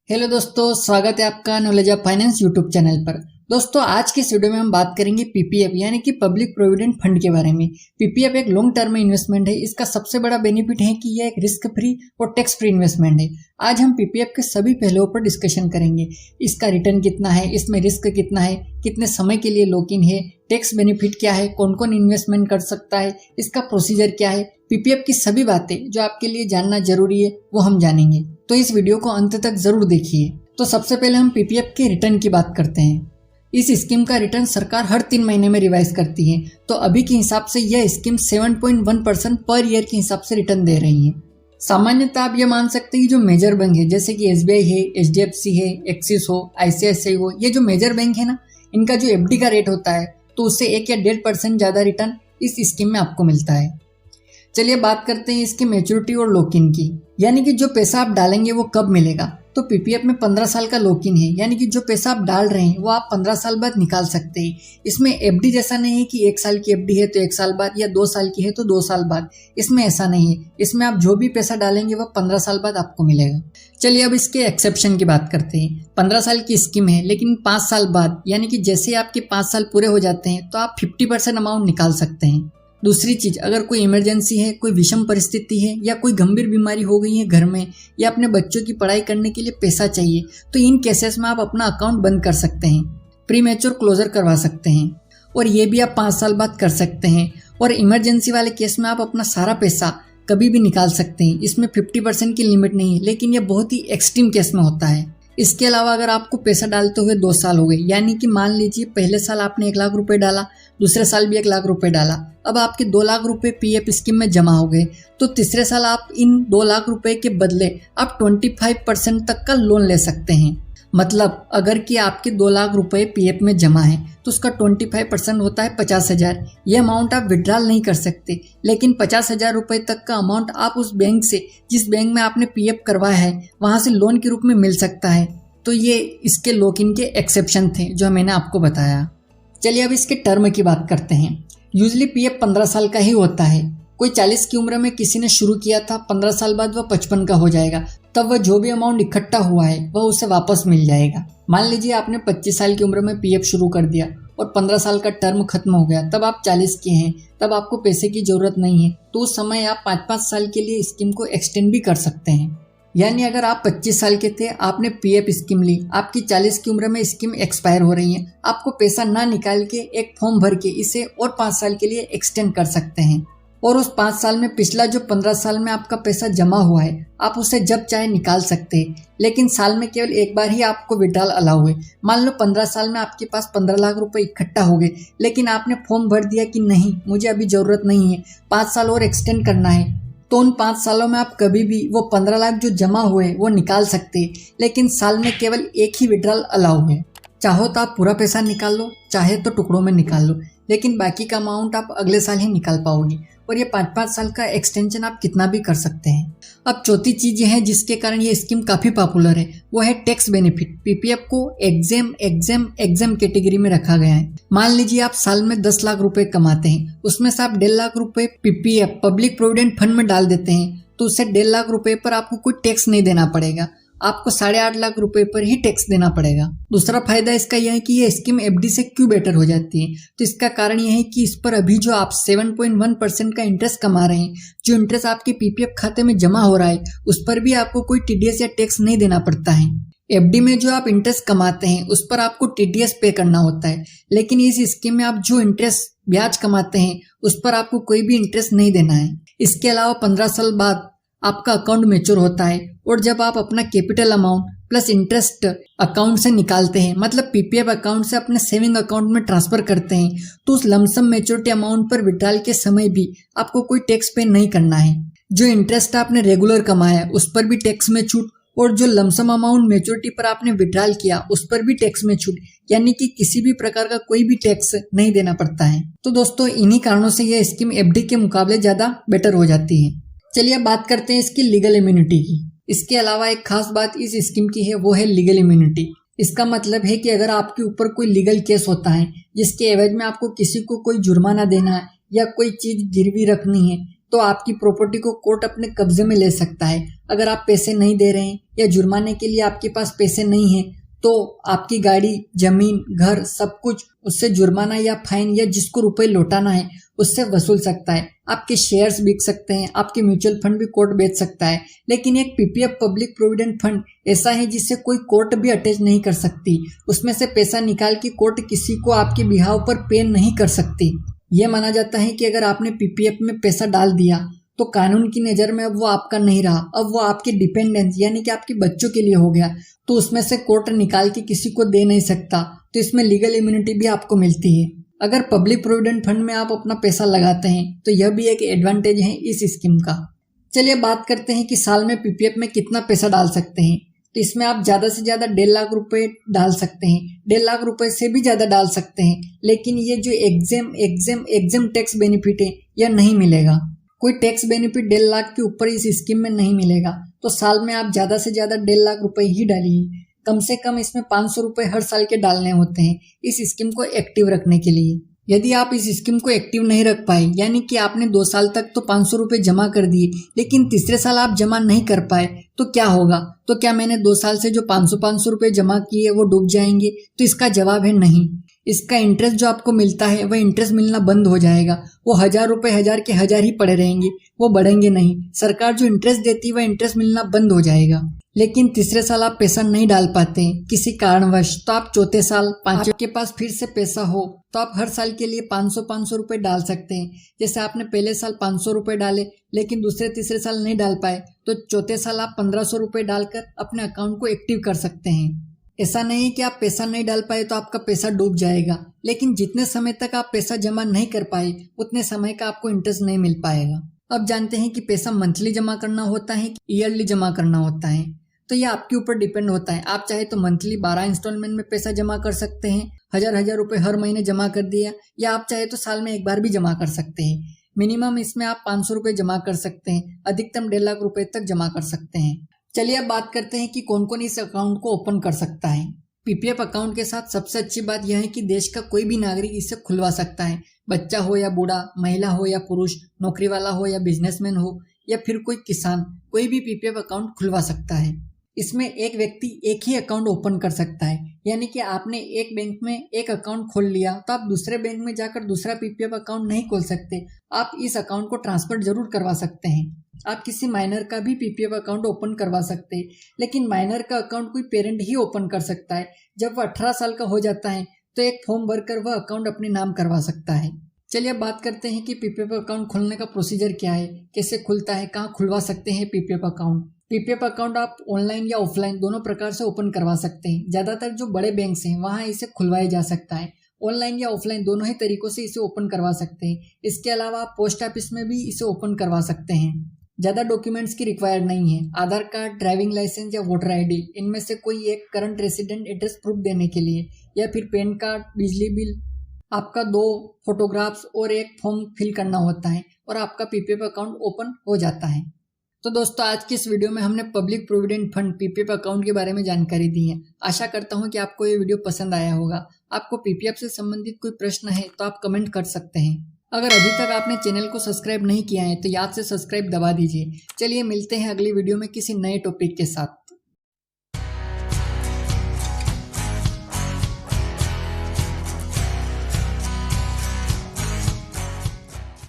Hello दोस्तों, स्वागत है आपका knowledge of finance YouTube channel पर। दोस्तों, आज के इस वीडियो में हम बात करेंगे पीपीएफ यानी कि पब्लिक प्रोविडेंट फंड के बारे में। पीपीएफ एक लॉन्ग टर्म इन्वेस्टमेंट है। इसका सबसे बड़ा बेनिफिट है कि यह एक रिस्क फ्री और टैक्स फ्री इन्वेस्टमेंट है। आज हम पीपीएफ के सभी पहलुओं पर डिस्कशन करेंगे। इसका रिटर्न कितना है, इसमें रिस्क कितना है, कितने समय के लिए लॉक इन है, टैक्स बेनिफिट क्या है, कौन कौन इन्वेस्टमेंट कर सकता है, इसका प्रोसीजर क्या है। पीपीएफ की सभी बातें जो आपके लिए जानना जरूरी है वो हम जानेंगे, तो इस वीडियो को अंत तक जरूर देखिए। तो सबसे पहले हम पीपीएफ के रिटर्न की बात करते हैं। इस स्कीम का रिटर्न सरकार हर 3 महीने में रिवाइज करती है, तो अभी के हिसाब से यह स्कीम 7.1% पर ईयर के हिसाब से रिटर्न दे रही है। सामान्यतः आप ये मान सकते हैं कि जो मेजर बैंक है जैसे कि एसबीआई है, एचडीएफसी है, एक्सिस हो, आईसीआईसीआई हो, ये जो मेजर बैंक है ना, इनका जो एफडी का रेट होता है तो उससे 1 या 1.5% ज्यादा रिटर्न इस स्कीम में आपको मिलता है। चलिए बात करते हैं इसकी मैच्योरिटी और लॉक इन की, यानी कि जो पैसा आप डालेंगे वो कब मिलेगा। तो पीपीएफ में 15 साल का लॉक इन है, यानी कि जो पैसा आप डाल रहे हैं वो आप 15 साल बाद निकाल सकते हैं। इसमें एफडी जैसा नहीं है कि 1 साल की एफडी है तो 1 साल बाद, या 2 साल की है तो 2 साल बाद। इसमें ऐसा नहीं है। इसमें आप जो भी पैसा डालेंगे वो 15 साल बाद आपको मिलेगा। चलिए अब इसके एक्सेप्शन की बात करते हैं। 15 साल की स्कीम है, लेकिन 5 साल बाद यानी कि जैसे आपके 5 साल पूरे हो जाते हैं तो आप 50% अमाउंट निकाल सकते हैं। दूसरी चीज, अगर कोई इमरजेंसी है, कोई विषम परिस्थिति है, या कोई गंभीर बीमारी हो गई है घर में, या अपने बच्चों की पढ़ाई करने के लिए पैसा चाहिए, तो इन केसेस में आप अपना अकाउंट बंद कर सकते हैं, प्री मैच्योर क्लोजर करवा सकते हैं, और ये भी आप 5 साल बाद कर सकते हैं। और इमरजेंसी वाले केस में आप अपना सारा पैसा कभी भी निकाल सकते हैं। इसमें 50% की लिमिट नहीं है, लेकिन यह बहुत ही एक्सट्रीम केस में होता है। इसके अलावा अगर आपको पैसा डालते हुए 2 साल हो गए, यानी कि मान लीजिए पहले साल आपने 1 लाख रुपए डाला, दूसरे साल भी 1 लाख रुपए डाला, अब आपके 2 लाख रुपए पीएफ स्कीम में जमा हो गए, तो तीसरे साल आप इन 2 लाख रुपए के बदले आप 25% तक का लोन ले सकते हैं। मतलब अगर कि आपके 2 लाख रुपए पीएफ में जमा है तो उसका 25% होता है 50,000। ये अमाउंट आप विड्रॉल नहीं कर सकते, लेकिन 50,000 रुपए तक का अमाउंट आप उस बैंक से, जिस बैंक में आपने पीएफ करवाया है, वहां से लोन के रूप में मिल सकता है। तो ये इसके लॉक इन के एक्सेप्शन थे जो मैंने आपको बताया। चलिए अब इसके टर्म की बात करते हैं। यूजली पीएफ 15 साल का ही होता है। कोई 40 की उम्र में किसी ने शुरू किया था, 15 साल बाद वह 55 का हो जाएगा, तब वह जो भी अमाउंट इकट्ठा हुआ है वह उसे वापस मिल जाएगा। मान लीजिए आपने 25 साल की उम्र में पीएफ शुरू कर दिया और 15 साल का टर्म खत्म हो गया, तब आप 40 के हैं, तब आपको पैसे की जरूरत नहीं है, तो उस समय आप 5-5 साल के लिए स्कीम को एक्सटेंड भी कर सकते हैं। यानी अगर आप 25 साल के थे, आपने पीएफ स्कीम ली, आपकी 40 की उम्र में स्कीम एक्सपायर हो रही है, आपको पैसा ना निकाल के एक फॉर्म भर के इसे और 5 साल के लिए एक्सटेंड कर सकते हैं। और उस 5 साल में पिछला जो 15 साल में आपका पैसा जमा हुआ है, आप उसे जब चाहे निकाल सकते हैं, लेकिन साल में केवल एक बार ही आपको विड्रॉल अलाउ है। मान लो 15 साल में आपके पास 15 लाख रुपए इकट्ठा हो गए, लेकिन आपने फॉर्म भर दिया कि नहीं, मुझे अभी जरूरत नहीं है, 5 साल और एक्सटेंड करना है, तो उन 5 सालों में आप कभी भी वो 15 लाख जो जमा हुए वो निकाल सकते हैं, लेकिन साल में केवल एक ही विड्रॉल अलाउ है। चाहो तो आप पूरा पैसा निकाल लो, चाहे तो टुकड़ों में निकाल लो, लेकिन बाकी का अमाउंट आप अगले साल ही निकाल पाओगे। और ये 5-5 साल का एक्सटेंशन आप कितना भी कर सकते हैं। अब चौथी चीज है जिसके कारण ये स्कीम काफी पॉपुलर है, वो है टैक्स बेनिफिट। पीपीएफ को एग्जाम कैटेगरी में रखा गया है। मान लीजिए आप साल में 10 लाख रुपए कमाते हैं, उसमें से आप 1.5 लाख रुपए पीपीएफ पब्लिक प्रोविडेंट फंड में डाल देते हैं, तो उससे 1.5 लाख रुपए पर आपको कोई टैक्स नहीं देना पड़ेगा, आपको 8.5 लाख रुपए पर ही टैक्स देना पड़ेगा। दूसरा फायदा इसका यह है कि यह स्कीम एफडी से क्यों बेटर हो जाती है, तो इसका कारण यह है कि इस पर अभी जो आप 7.1% का इंटरेस्ट कमा रहे हैं, जो इंटरेस्ट आपके पीपीएफ खाते में जमा हो रहा है, उस पर भी आपको कोई टीडीएस या टैक्स नहीं देना पड़ता है। एफडी में जो आप इंटरेस्ट कमाते हैं उस पर आपको टीडीएस पे करना होता है, लेकिन इस स्कीम में आप जो इंटरेस्ट ब्याज कमाते हैं उस पर आपको कोई भी इंटरेस्ट नहीं देना है। इसके अलावा 15 साल बाद आपका अकाउंट मैच्योर होता है, और जब आप अपना capital amount plus interest account से निकालते हैं, मतलब पीपीएफ अकाउंट से अपने सेविंग अकाउंट में ट्रांसफर करते हैं, तो उस लमसम मैच्योरिटी अमाउंट पर विड्रॉल के समय भी आपको कोई टैक्स पे नहीं करना है। जो इंटरेस्ट आपने रेगुलर कमाया उस पर भी टैक्स में छूट, और जो लमसम अमाउंट मैच्योरिटी पर आपने विड्रॉल किया उस पर भी टैक्स में छूट, यानी कि किसी भी प्रकार का कोई भी टैक्स नहीं देना पड़ता है। तो दोस्तों, इन्हीं कारणों से यह स्कीम एफडी के मुकाबले ज्यादा बेटर हो जाती है। चलिए अब बात करते हैं इसकी लीगल इम्यूनिटी की। इसके अलावा एक खास बात इस स्कीम की है, वो है लीगल इम्यूनिटी। इसका मतलब है कि अगर आपके ऊपर कोई लीगल केस होता है जिसके एवज में आपको किसी को कोई जुर्माना देना है, या कोई चीज गिरवी रखनी है, तो आपकी प्रॉपर्टी को कोर्ट अपने कब्जे में ले सकता है। अगर आप पैसे नहीं दे रहे हैं या जुर्माने के लिए आपके पास पैसे नहीं हैं, तो आपकी गाड़ी, जमीन, घर, सब कुछ उससे जुर्माना या फाइन या जिसको रुपए लौटाना है उससे वसूल सकता है। आपके शेयर्स बिक सकते हैं, आपके म्यूचुअल फंड भी कोर्ट बेच सकता है। लेकिन एक पीपीएफ पब्लिक प्रोविडेंट फंड ऐसा है जिससे कोई कोर्ट भी अटैच नहीं कर सकती। उसमें से पैसा निकाल के कोर्ट किसी को आपके बिहाव पर पे नहीं कर सकती। यह माना जाता है कि अगर आपने पीपीएफ में पैसा डाल दिया तो कानून की नज़र में अब वो आपका नहीं रहा, अब वो आपके डिपेंडेंस यानी कि आपके बच्चों के लिए हो गया। तो उसमें से कोर्ट निकाल के किसी को दे नहीं सकता, तो इसमें लीगल इम्यूनिटी भी आपको मिलती है। अगर पब्लिक प्रोविडेंट फंड में आप अपना पैसा लगाते हैं तो यह भी एक एडवांटेज है इस स्कीम का। चलिए बात करते हैं कि साल में पीपीएफ में कितना पैसा डाल सकते हैं। तो इसमें आप ज़्यादा से ज़्यादा 1.5 लाख रुपए डाल सकते हैं, 1.5 लाख रुपए से भी ज़्यादा डाल सकते हैं। लेकिन ये जो एग्जाम टैक्स बेनिफिट है यह नहीं मिलेगा। कोई टैक्स बेनिफिट 1.5 लाख के ऊपर इस स्कीम में नहीं मिलेगा। तो साल में आप ज़्यादा से ज़्यादा 1.5 लाख रुपए ही डालिए। कम से कम इसमें 500 रुपये हर साल के डालने होते हैं इस स्कीम को एक्टिव रखने के लिए। यदि आप इस स्कीम को एक्टिव नहीं रख पाए, यानी कि आपने 2 साल तक तो 500 रुपये जमा कर दिए लेकिन तीसरे साल आप जमा नहीं कर पाए, तो क्या होगा? तो क्या मैंने 2 साल से जो 500 रुपये जमा किए वो डूब जाएंगे? तो इसका जवाब है नहीं। इसका इंटरेस्ट जो आपको मिलता है वह इंटरेस्ट मिलना बंद हो जाएगा। वो 1000 रुपये 1000 के 1000 ही पड़े रहेंगे, वो बढ़ेंगे नहीं। सरकार जो इंटरेस्ट देती है वह इंटरेस्ट मिलना बंद हो जाएगा। लेकिन तीसरे साल आप पैसा नहीं डाल पाते हैं किसी कारणवश, तो आप चौथे साल आपके पास फिर से पैसा हो तो आप हर साल के लिए 500 रुपये डाल सकते हैं। जैसे आपने पहले साल 500 रुपये डाले लेकिन दूसरे तीसरे साल नहीं डाल पाए, तो चौथे साल आप 1500 रुपये डालकर अपने अकाउंट को एक्टिव कर सकते हैं। ऐसा नहीं है कि आप पैसा नहीं डाल पाए तो आपका पैसा डूब जाएगा, लेकिन जितने समय तक आप पैसा जमा नहीं कर पाए उतने समय का आपको इंटरेस्ट नहीं मिल पाएगा। अब जानते हैं कि पैसा मंथली जमा करना होता है कि ईयरली जमा करना होता है। तो यह आपके ऊपर डिपेंड होता है। आप चाहे तो मंथली 12 इंस्टॉलमेंट में पैसा जमा कर सकते हैं, 1000 रुपये हर महीने जमा कर दिया, या आप चाहे तो साल में एक बार भी जमा कर सकते हैं। मिनिमम इसमें आप 500 रुपये जमा कर सकते हैं, अधिकतम 1.5 लाख रुपए तक जमा कर सकते हैं। चलिए अब बात करते हैं कि कौन कौन इस अकाउंट को ओपन कर सकता है। पीपीएफ अकाउंट के साथ सबसे अच्छी बात यह है कि देश का कोई भी नागरिक इसे खुलवा सकता है। बच्चा हो या बूढ़ा, महिला हो या पुरुष, नौकरी वाला हो या बिजनेसमैन हो या फिर कोई किसान, कोई भी पीपीएफ अकाउंट खुलवा सकता है। इसमें एक व्यक्ति एक ही अकाउंट ओपन कर सकता है, यानी कि आपने एक बैंक में एक अकाउंट खोल लिया तो आप दूसरे बैंक में जाकर दूसरा पीपीएफ अकाउंट नहीं खोल सकते। आप इस अकाउंट को ट्रांसफर जरूर करवा सकते हैं। आप किसी माइनर का भी पीपीएफ अकाउंट ओपन करवा सकते हैं, लेकिन माइनर का अकाउंट कोई पेरेंट ही ओपन कर सकता है। जब वह 18 साल का हो जाता है तो एक फॉर्म भरकर वह अकाउंट अपने नाम करवा सकता है। चलिए अब बात करते हैं कि पीपीएफ अकाउंट खोलने का प्रोसीजर क्या है, कैसे खुलता है, कहाँ खुलवा सकते हैं पीपीएफ अकाउंट। पीपीएफ अकाउंट आप ऑनलाइन या ऑफलाइन दोनों प्रकार से ओपन करवा सकते हैं। ज़्यादातर जो बड़े बैंक हैं वहाँ इसे खुलवाया जा सकता है। ऑनलाइन या ऑफलाइन दोनों ही तरीकों से इसे ओपन करवा सकते हैं। इसके अलावा आप पोस्ट ऑफिस में भी इसे ओपन करवा सकते हैं। ज़्यादा डॉक्यूमेंट्स की रिक्वायर्ड नहीं है। आधार कार्ड, ड्राइविंग लाइसेंस या वोटर आईडी, इनमें से कोई एक करंट रेसिडेंट एड्रेस प्रूफ देने के लिए, या फिर पैन कार्ड, बिजली बिल, आपका 2 फोटोग्राफ्स और एक फॉर्म फिल करना होता है और आपका पीपीएफ अकाउंट ओपन हो जाता है। तो दोस्तों आज की इस वीडियो में हमने public provident fund PPF account के बारे में जानकारी दी है। आशा करता हूं कि आपको ये वीडियो पसंद आया होगा। आपको पीपीएफ से संबंधित कोई प्रश्न है तो आप कमेंट कर सकते हैं। अगर अभी तक आपने चैनल को सब्सक्राइब नहीं किया है तो याद से सब्सक्राइब दबा दीजिए। चलिए मिलते हैं अगली वीडियो में किसी नए टॉपिक के साथ।